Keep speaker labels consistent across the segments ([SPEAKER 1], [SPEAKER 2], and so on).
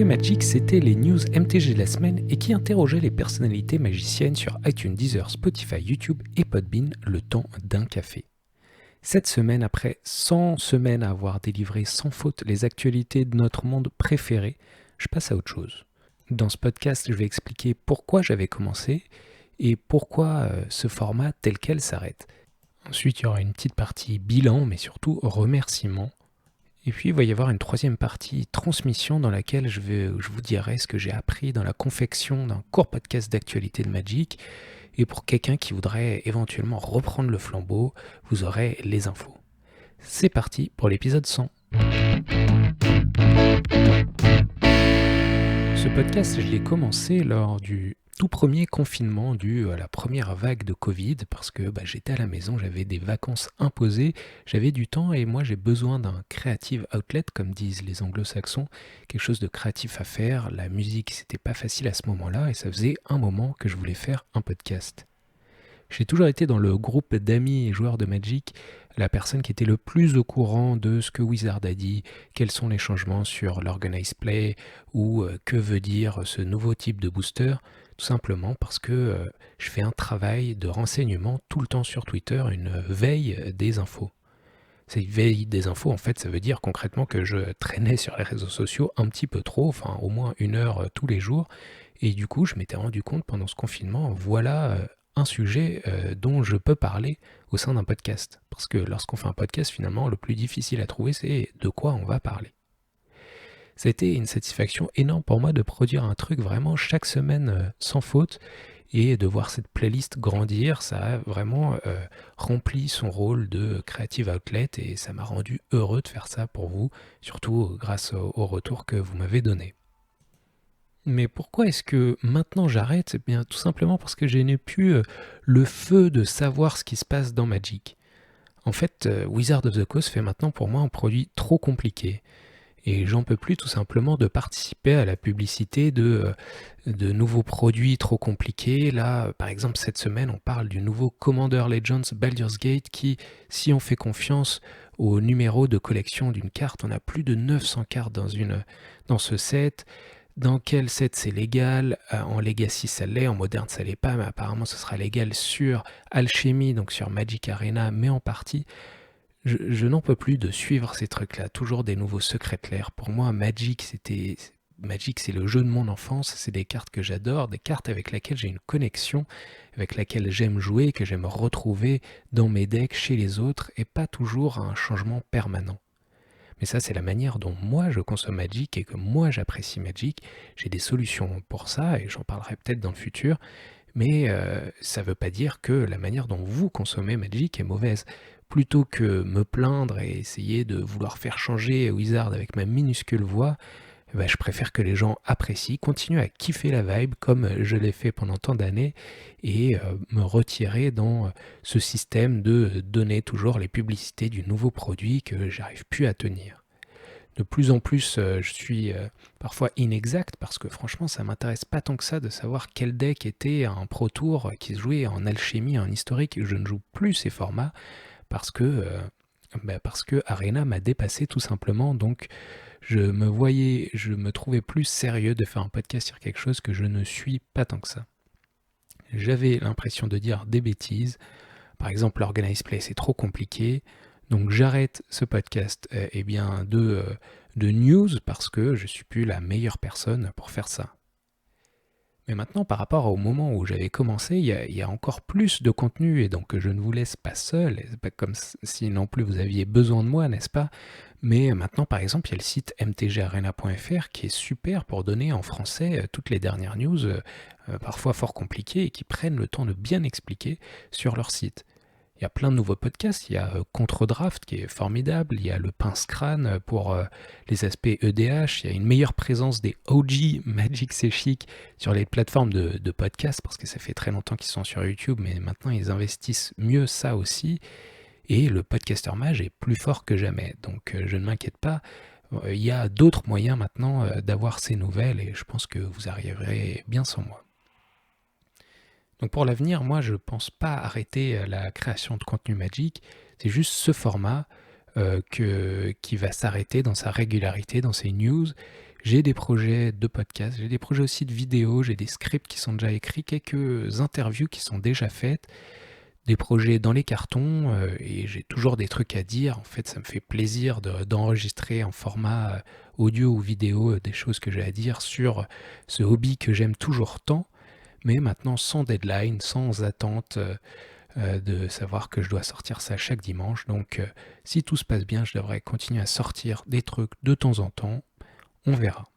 [SPEAKER 1] fait Magic, c'était les news MTG de la semaine et qui interrogeaient les personnalités magiciennes sur iTunes, Deezer, Spotify, YouTube et Podbean le temps d'un café. Cette semaine, après 100 semaines à avoir délivré sans faute les actualités de notre monde préféré, je passe à autre chose. Dans ce podcast, je vais expliquer pourquoi j'avais commencé et pourquoi ce format tel quel s'arrête. Ensuite, il y aura une petite partie bilan, mais surtout remerciements. Et puis, il va y avoir une troisième partie transmission dans laquelle je vous dirai ce que j'ai appris dans la confection d'un court podcast d'actualité de Magic. Et pour quelqu'un qui voudrait éventuellement reprendre le flambeau, vous aurez les infos. C'est parti pour l'épisode 100. Ce podcast, je l'ai commencé lors du tout premier confinement dû à la première vague de Covid parce que j'étais à la maison, j'avais des vacances imposées, j'avais du temps et moi j'ai besoin d'un creative outlet comme disent les anglo-saxons, quelque chose de créatif à faire. La musique c'était pas facile à ce moment-là et ça faisait un moment que je voulais faire un podcast. J'ai toujours été dans le groupe d'amis et joueurs de Magic la personne qui était le plus au courant de ce que Wizard a dit, quels sont les changements sur l'Organized Play ou que veut dire ce nouveau type de booster, tout simplement parce que je fais un travail de renseignement tout le temps sur Twitter, une veille des infos. Cette veille des infos, en fait, ça veut dire concrètement que je traînais sur les réseaux sociaux un petit peu trop, enfin au moins 1 heure tous les jours, et du coup je m'étais rendu compte pendant ce confinement, voilà un sujet dont je peux parler au sein d'un podcast. Parce que lorsqu'on fait un podcast, finalement, le plus difficile à trouver, c'est de quoi on va parler. Ça a été une satisfaction énorme pour moi de produire un truc vraiment chaque semaine sans faute et de voir cette playlist grandir. Ça a vraiment rempli son rôle de creative outlet et ça m'a rendu heureux de faire ça pour vous, surtout grâce au retour que vous m'avez donné. Mais pourquoi est-ce que maintenant j'arrête ? Eh bien, tout simplement parce que je n'ai plus le feu de savoir ce qui se passe dans Magic. En fait, Wizard of the Coast fait maintenant pour moi un produit trop compliqué. Et j'en peux plus tout simplement de participer à la publicité de nouveaux produits trop compliqués. Là, par exemple, cette semaine, on parle du nouveau Commander Legends Baldur's Gate qui, si on fait confiance au numéro de collection d'une carte, on a plus de 900 cartes dans ce set. Dans quel set c'est légal, en Legacy ça l'est, en Moderne ça l'est pas, mais apparemment ce sera légal sur Alchemy, donc sur Magic Arena, mais en partie. Je n'en peux plus de suivre ces trucs-là, toujours des nouveaux secrets clairs. Pour moi, Magic c'est le jeu de mon enfance, c'est des cartes que j'adore, des cartes avec lesquelles j'ai une connexion, avec lesquelles j'aime jouer, que j'aime retrouver dans mes decks, chez les autres, et pas toujours un changement permanent. Mais ça, c'est la manière dont moi je consomme Magic et que moi j'apprécie Magic. J'ai des solutions pour ça et j'en parlerai peut-être dans le futur. Mais ça ne veut pas dire que la manière dont vous consommez Magic est mauvaise. Plutôt que me plaindre et essayer de vouloir faire changer Wizard avec ma minuscule voix, je préfère que les gens apprécient, continuent à kiffer la vibe comme je l'ai fait pendant tant d'années et me retirer dans ce système de donner toujours les publicités du nouveau produit que j'arrive plus à tenir. De plus en plus, je suis parfois inexact parce que franchement, ça m'intéresse pas tant que ça de savoir quel deck était un Pro Tour qui se jouait en alchimie, en historique. Je ne joue plus ces formats parce que Arena m'a dépassé tout simplement. Donc, je me trouvais plus sérieux de faire un podcast sur quelque chose que je ne suis pas tant que ça. J'avais l'impression de dire des bêtises. Par exemple, l'Organized Play, c'est trop compliqué. Donc j'arrête ce podcast de news parce que je ne suis plus la meilleure personne pour faire ça. Mais maintenant, par rapport au moment où j'avais commencé, il y a encore plus de contenu et donc je ne vous laisse pas seul. C'est pas comme si non plus vous aviez besoin de moi, n'est-ce pas ? Mais maintenant, par exemple, il y a le site mtgarena.fr qui est super pour donner en français toutes les dernières news, parfois fort compliquées et qui prennent le temps de bien expliquer sur leur site. Il y a plein de nouveaux podcasts, il y a Contre-Draft qui est formidable, il y a le Pince-Crâne pour les aspects EDH, il y a une meilleure présence des OG Magic C'est Chic sur les plateformes de podcasts parce que ça fait très longtemps qu'ils sont sur YouTube, mais maintenant ils investissent mieux ça aussi. Et le Podcaster Mage est plus fort que jamais, donc je ne m'inquiète pas. Il y a d'autres moyens maintenant d'avoir ces nouvelles et je pense que vous arriverez bien sans moi. Donc pour l'avenir, moi je ne pense pas arrêter la création de contenu Magic, c'est juste ce format qui va s'arrêter dans sa régularité, dans ses news, J'ai des projets de podcast, j'ai des projets aussi de vidéos, j'ai des scripts qui sont déjà écrits, quelques interviews qui sont déjà faites, des projets dans les cartons, et j'ai toujours des trucs à dire. En fait, ça me fait plaisir d'enregistrer en format audio ou vidéo des choses que j'ai à dire sur ce hobby que j'aime toujours tant, mais maintenant sans deadline, sans attente de savoir que je dois sortir ça chaque dimanche. Donc si tout se passe bien, je devrais continuer à sortir des trucs de temps en temps. On verra.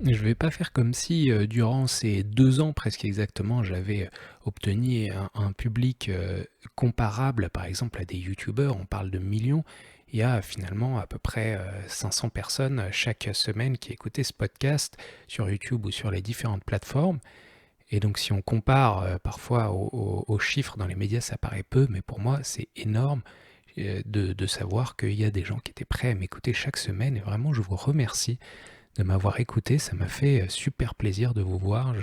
[SPEAKER 1] Je vais pas faire comme si durant ces 2 ans presque exactement, j'avais obtenu un public comparable par exemple à des youtubeurs, on parle de millions. Il y a finalement à peu près 500 personnes chaque semaine qui écoutaient ce podcast sur YouTube ou sur les différentes plateformes. Et donc si on compare parfois aux chiffres dans les médias, ça paraît peu, mais pour moi c'est énorme de savoir qu'il y a des gens qui étaient prêts à m'écouter chaque semaine. Et vraiment, je vous remercie de m'avoir écouté. Ça m'a fait super plaisir de vous voir.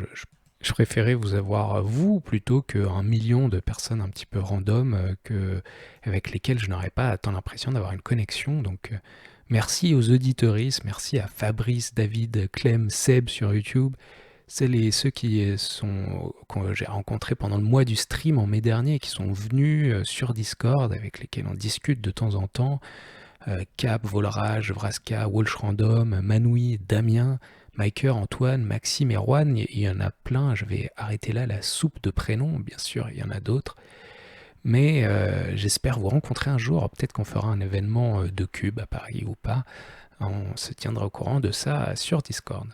[SPEAKER 1] Je préférais vous avoir vous plutôt qu'un million de personnes un petit peu random avec lesquelles je n'aurais pas tant l'impression d'avoir une connexion. Donc merci aux auditeuristes, merci à Fabrice, David, Clem, Seb sur YouTube. Celles et ceux que j'ai rencontrés pendant le mois du stream en mai dernier et qui sont venus sur Discord, avec lesquels on discute de temps en temps. Cap, Volrage, Vraska, Walsh Random, Manoui, Damien, Maker, Antoine, Maxime et Juan. Il y en a plein, je vais arrêter là la soupe de prénoms, bien sûr, il y en a d'autres. Mais j'espère vous rencontrer un jour. Peut-être qu'on fera un événement de Cube à Paris ou pas. On se tiendra au courant de ça sur Discord.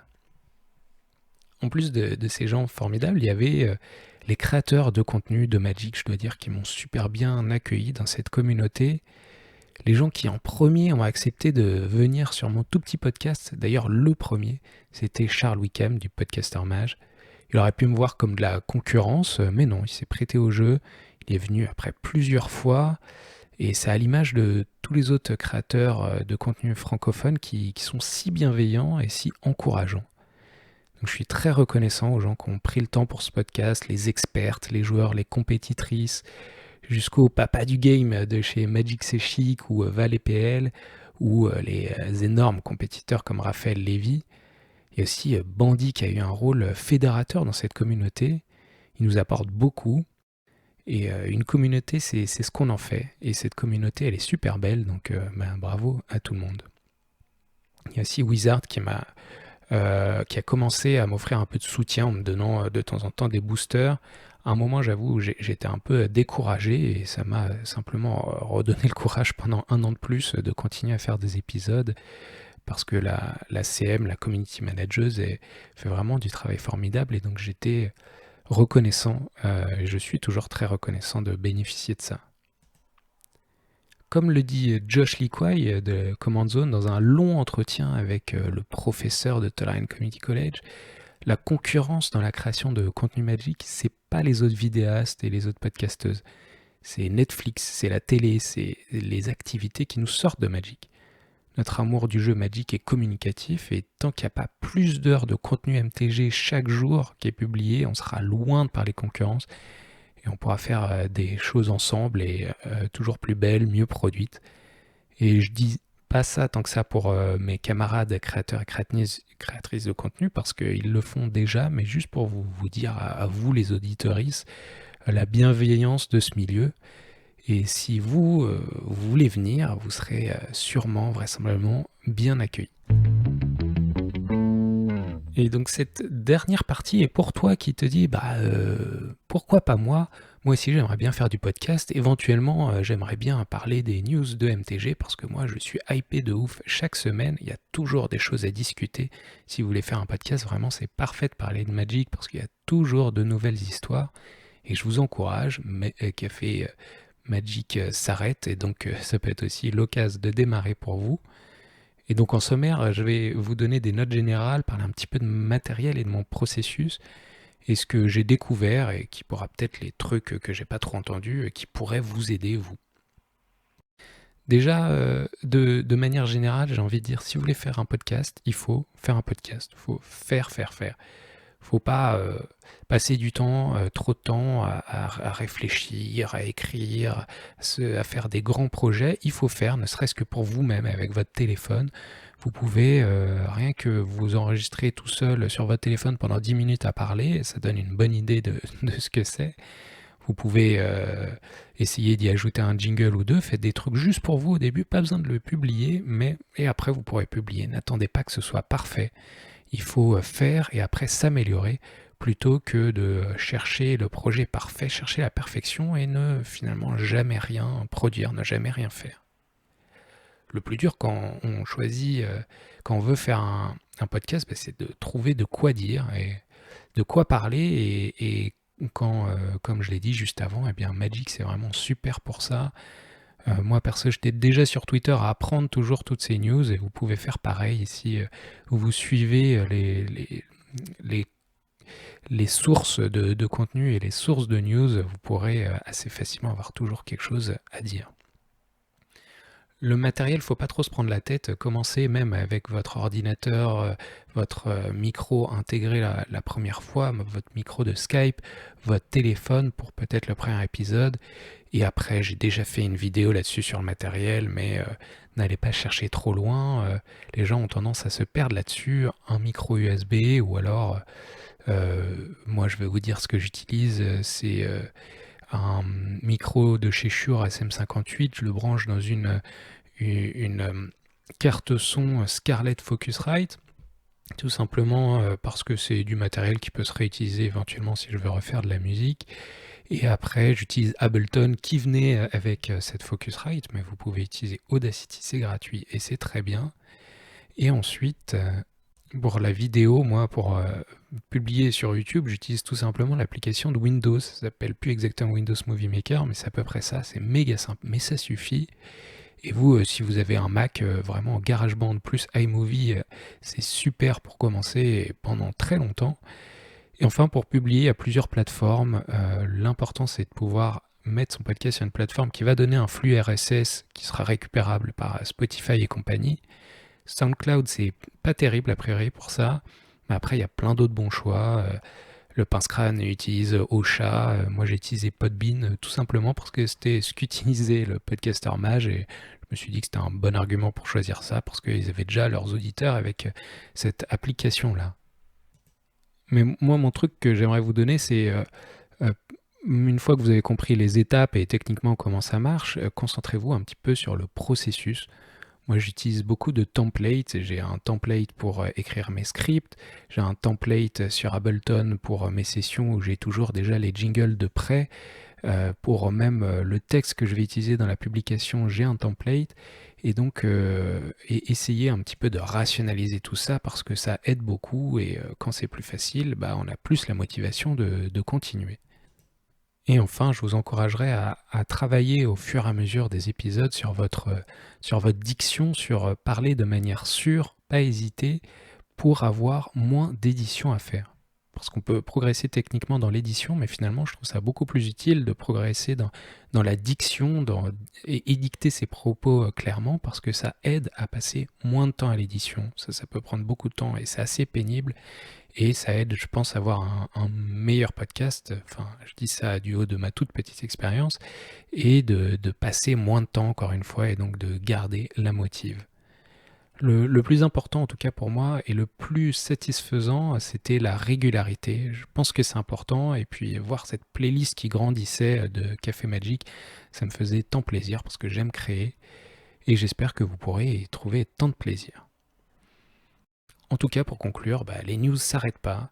[SPEAKER 1] En plus de ces gens formidables, il y avait les créateurs de contenu de Magic, je dois dire, qui m'ont super bien accueilli dans cette communauté. Les gens qui en premier ont accepté de venir sur mon tout petit podcast, d'ailleurs le premier, c'était Charles Wickham du Podcaster Mage. Il aurait pu me voir comme de la concurrence, mais non, il s'est prêté au jeu. Il est venu après plusieurs fois, et c'est à l'image de tous les autres créateurs de contenu francophone qui sont si bienveillants et si encourageants. Donc je suis très reconnaissant aux gens qui ont pris le temps pour ce podcast, les expertes, les joueurs, les compétitrices, jusqu'au papa du game de chez Magic C'est Chic ou Val et PL, ou les énormes compétiteurs comme Raphaël Lévy. Il y a aussi Bandy qui a eu un rôle fédérateur dans cette communauté. Il nous apporte beaucoup. Et une communauté, c'est ce qu'on en fait. Et cette communauté, elle est super belle, donc bravo à tout le monde. Il y a aussi Wizard qui a commencé à m'offrir un peu de soutien en me donnant de temps en temps des boosters. À un moment, j'avoue, j'étais un peu découragé et ça m'a simplement redonné le courage pendant 1 an de plus de continuer à faire des épisodes parce que la CM, la Community Manager, fait vraiment du travail formidable et donc j'étais reconnaissant, et je suis toujours très reconnaissant de bénéficier de ça. Comme le dit Josh Liquai de Command Zone dans un long entretien avec le professeur de Tolerant Community College, la concurrence dans la création de contenu Magic, c'est pas les autres vidéastes et les autres podcasteuses. C'est Netflix, c'est la télé, c'est les activités qui nous sortent de Magic. Notre amour du jeu Magic est communicatif et tant qu'il n'y a pas plus d'heures de contenu MTG chaque jour qui est publié, on sera loin de parler concurrence et on pourra faire des choses ensemble et toujours plus belles, mieux produites. Et je dis pas ça tant que ça pour mes camarades créateurs et créatrices de contenu parce qu'ils le font déjà, mais juste pour vous dire à vous les auditeuristes la bienveillance de ce milieu. Et si vous voulez venir, vous serez sûrement, vraisemblablement, bien accueillis. Et donc cette dernière partie est pour toi qui te dis pourquoi pas moi? Moi aussi j'aimerais bien faire du podcast, éventuellement j'aimerais bien parler des news de MTG parce que moi je suis hypé de ouf chaque semaine, il y a toujours des choses à discuter. Si vous voulez faire un podcast, vraiment c'est parfait de parler de Magic parce qu'il y a toujours de nouvelles histoires et je vous encourage, Café Magic s'arrête et donc ça peut être aussi l'occasion de démarrer pour vous. Et donc en sommaire, je vais vous donner des notes générales, parler un petit peu de matériel et de mon processus, et ce que j'ai découvert, et qui pourra peut-être les trucs que j'ai pas trop entendus, et qui pourraient vous aider, vous. Déjà, de manière générale, j'ai envie de dire, si vous voulez faire un podcast, il faut faire un podcast. Il faut faire. Il Faut pas passer du temps, trop de temps à réfléchir, à écrire, à faire des grands projets. Il faut faire, ne serait-ce que pour vous-même avec votre téléphone. Vous pouvez, rien que vous enregistrer tout seul sur votre téléphone pendant 10 minutes à parler, ça donne une bonne idée de ce que c'est. Vous pouvez essayer d'y ajouter un jingle ou deux, faites des trucs juste pour vous au début, pas besoin de le publier, et après vous pourrez publier. N'attendez pas que ce soit parfait. Il faut faire et après s'améliorer plutôt que de chercher le projet parfait, chercher la perfection et ne finalement jamais rien produire, ne jamais rien faire. Le plus dur quand on choisit, quand on veut faire un podcast, c'est de trouver de quoi dire et de quoi parler et quand, comme je l'ai dit juste avant, Magic c'est vraiment super pour ça. Moi perso, j'étais déjà sur Twitter à apprendre toujours toutes ces news et vous pouvez faire pareil si vous suivez les sources de contenu et les sources de news, vous pourrez assez facilement avoir toujours quelque chose à dire. Le matériel, faut pas trop se prendre la tête. Commencez même avec votre ordinateur, votre micro intégré la première fois, votre micro de Skype, votre téléphone pour peut-être le premier épisode. Et après, j'ai déjà fait une vidéo là-dessus sur le matériel, mais n'allez pas chercher trop loin. Les gens ont tendance à se perdre là-dessus. Un micro USB ou alors, moi je vais vous dire ce que j'utilise, c'est un micro de chez Shure SM58, je le branche dans une carte son Scarlett Focusrite, tout simplement parce que c'est du matériel qui peut se réutiliser éventuellement si je veux refaire de la musique. Et après, j'utilise Ableton qui venait avec cette Focusrite, mais vous pouvez utiliser Audacity, c'est gratuit et c'est très bien. Et ensuite, pour la vidéo, moi, pour publier sur YouTube, j'utilise tout simplement l'application de Windows. Ça s'appelle plus exactement Windows Movie Maker, mais c'est à peu près ça. C'est méga simple, mais ça suffit. Et vous, si vous avez un Mac, vraiment GarageBand plus iMovie, c'est super pour commencer et pendant très longtemps. Et enfin, pour publier à plusieurs plateformes, l'important c'est de pouvoir mettre son podcast sur une plateforme qui va donner un flux RSS qui sera récupérable par Spotify et compagnie. SoundCloud, c'est pas terrible a priori pour ça, mais après il y a plein d'autres bons choix. Le pince-crâne utilise Ocha, moi j'ai utilisé Podbean tout simplement parce que c'était ce qu'utilisait le podcaster Mage et je me suis dit que c'était un bon argument pour choisir ça parce qu'ils avaient déjà leurs auditeurs avec cette application-là. Mais moi mon truc que j'aimerais vous donner c'est une fois que vous avez compris les étapes et techniquement comment ça marche, concentrez-vous un petit peu sur le processus. Moi, j'utilise beaucoup de templates. J'ai un template pour écrire mes scripts. J'ai un template sur Ableton pour mes sessions où j'ai toujours déjà les jingles de près. Pour même le texte que je vais utiliser dans la publication, j'ai un template. Et donc, essayer un petit peu de rationaliser tout ça parce que ça aide beaucoup. Et quand c'est plus facile, on a plus la motivation de continuer. Et enfin, je vous encouragerai à travailler au fur et à mesure des épisodes sur votre diction, sur parler de manière sûre, pas hésiter, pour avoir moins d'édition à faire. Parce qu'on peut progresser techniquement dans l'édition, mais finalement, je trouve ça beaucoup plus utile de progresser dans la diction et édicter ses propos clairement, parce que ça aide à passer moins de temps à l'édition. Ça peut prendre beaucoup de temps et c'est assez pénible. Et ça aide, je pense, à avoir un meilleur podcast. Enfin, je dis ça du haut de ma toute petite expérience. Et de passer moins de temps, encore une fois, et donc de garder la motive. Le plus important, en tout cas pour moi, et le plus satisfaisant, c'était la régularité. Je pense que c'est important. Et puis, voir cette playlist qui grandissait de Café Magic, ça me faisait tant plaisir parce que j'aime créer. Et j'espère que vous pourrez y trouver tant de plaisir. En tout cas, pour conclure, les news ne s'arrêtent pas.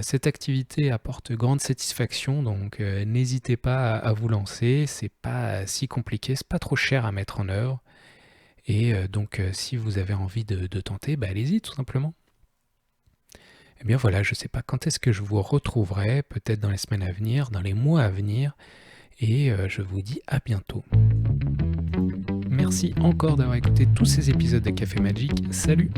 [SPEAKER 1] Cette activité apporte grande satisfaction, donc n'hésitez pas à vous lancer. C'est pas si compliqué, c'est pas trop cher à mettre en œuvre. Et donc, si vous avez envie de tenter, allez-y tout simplement. Eh bien voilà, je ne sais pas quand est-ce que je vous retrouverai, peut-être dans les semaines à venir, dans les mois à venir. Et je vous dis à bientôt. Merci encore d'avoir écouté tous ces épisodes de Café Magic. Salut!